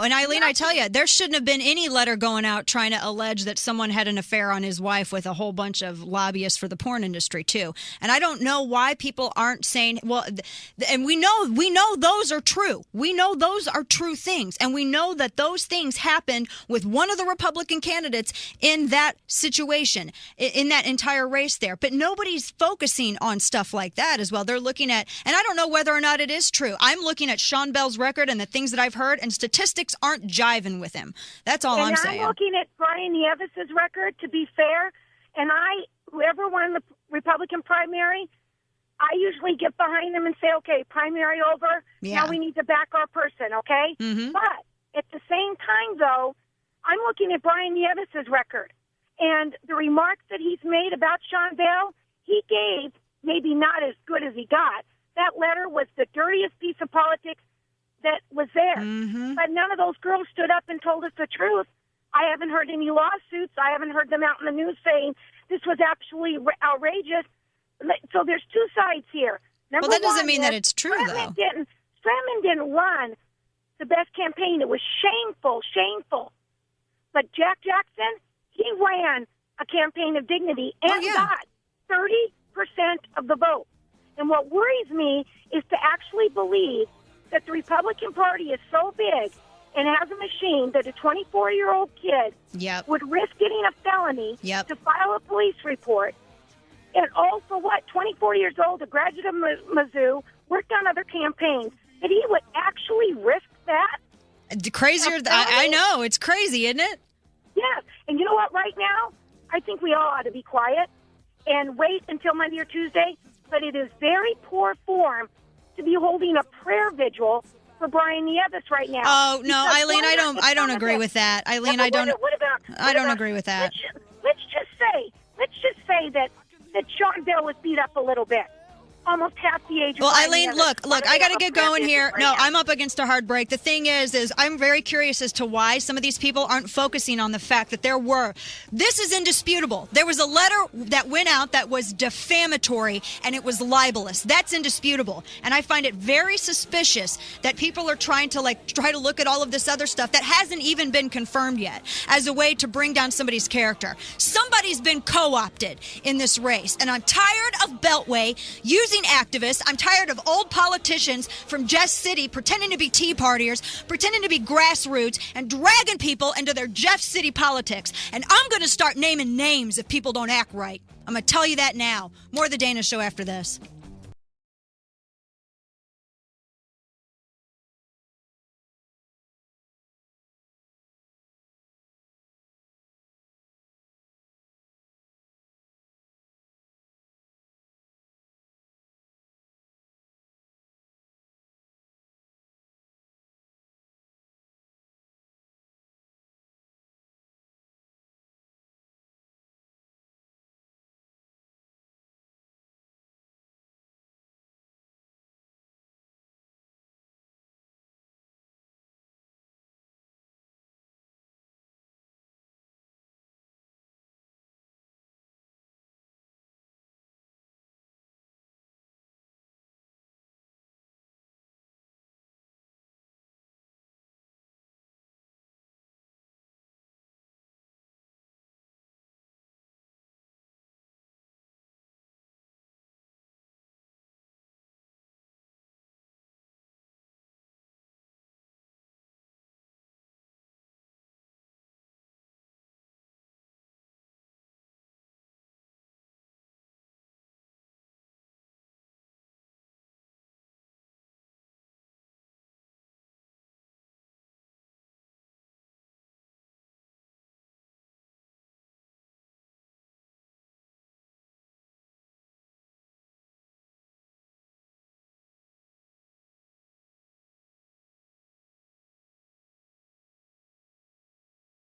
And Eileen, I tell you, there shouldn't have been any letter going out trying to allege that someone had an affair on his wife with a whole bunch of lobbyists for the porn industry too. And I don't know why people aren't saying, well, and we know those are true. We know those are true things. And we know that those things happened with one of the Republican candidates in that situation, in that entire race there. But nobody's focusing on stuff like that as well. They're looking at, and I don't know whether or not it is true. I'm looking at Sean Bell's record and the things that I've heard, and statistics aren't jiving with him. That's all I'm saying. I'm looking at Brian Nieves' record, to be fair, and whoever won the Republican primary, I usually get behind them and say, okay, primary over, now we need to back our person, okay? Mm-hmm. But at the same time, though, I'm looking at Brian Nieves' record, and the remarks that he's made about Sean Bell, he gave maybe not as good as he got. That letter was the dirtiest piece of politics that was there. Mm-hmm. But none of those girls stood up and told us the truth. I haven't heard any lawsuits. I haven't heard them out in the news saying this was absolutely outrageous. So there's two sides here. Well, that doesn't mean that it's true, though. Stratman didn't run the best campaign. It was shameful. But Jack Jackson, he ran a campaign of dignity and got 30% of the vote. And what worries me is to actually believe that the Republican Party is so big and has a machine that a 24-year-old kid would risk getting a felony to file a police report. And all for what? 24 years old, a graduate of Mizzou, worked on other campaigns. That he would actually risk that? Crazier. I know. It's crazy, isn't it? Yes. And you know what? Right now, I think we all ought to be quiet and wait until Monday or Tuesday. But it is very poor form to be holding a prayer vigil for Brian Nieves right now. Oh no, Eileen, I don't agree with that. Eileen, I don't agree with that. Let's just say that Sean Bell was beat up a little bit. Almost half the age. Well, Eileen, look, I got to get going here. No, I'm up against a hard break. The thing is I'm very curious as to why some of these people aren't focusing on the fact that this is indisputable. There was a letter that went out that was defamatory and it was libelous. That's indisputable. And I find it very suspicious that people are trying to look at all of this other stuff that hasn't even been confirmed yet as a way to bring down somebody's character. Somebody's been co-opted in this race, and I'm tired of Beltway using activists. I'm tired of old politicians from Jeff City pretending to be Tea Partiers, pretending to be grassroots, and dragging people into their Jeff City politics. And I'm going to start naming names if people don't act right. I'm going to tell you that now. More of the Dana Show after this.